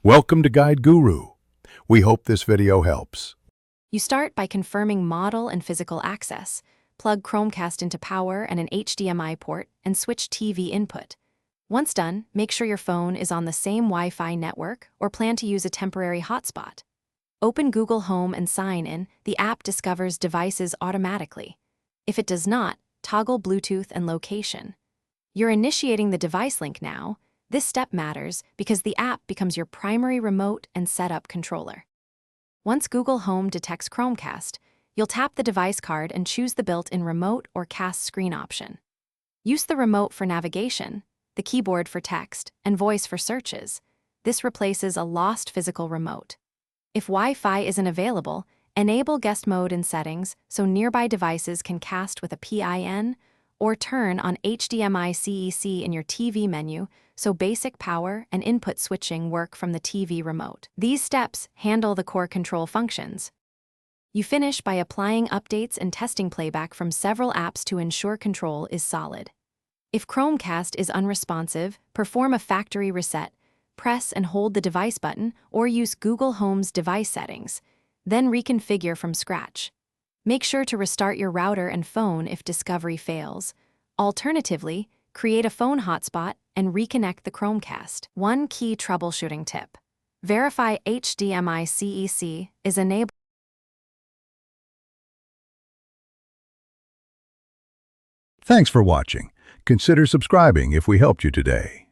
Welcome to Guide Guru. We hope this video helps. You start by confirming model and physical access. Plug Chromecast into power and an HDMI port and switch TV input. Once done, make sure your phone is on the same Wi-Fi network or plan to use a temporary hotspot. Open Google Home and sign in. The app discovers devices automatically. If it does not, toggle Bluetooth and location. You're initiating the device link now. This step matters because the app becomes your primary remote and setup controller. Once Google Home detects Chromecast, you'll tap the device card and choose the built-in remote or cast screen option. Use the remote for navigation, the keyboard for text, and voice for searches. This replaces a lost physical remote. If Wi-Fi isn't available, enable guest mode in settings so nearby devices can cast with a PIN, or turn on HDMI CEC in your TV menu so basic power and input switching work from the TV remote. These steps handle the core control functions. You finish by applying updates and testing playback from several apps to ensure control is solid. If Chromecast is unresponsive, perform a factory reset, press and hold the device button, or use Google Home's device settings. Then reconfigure from scratch. Make sure to restart your router and phone if discovery fails. Alternatively, create a phone hotspot and reconnect the Chromecast. One key troubleshooting tip: verify HDMI CEC is enabled. Thanks for watching. Consider subscribing if we helped you today.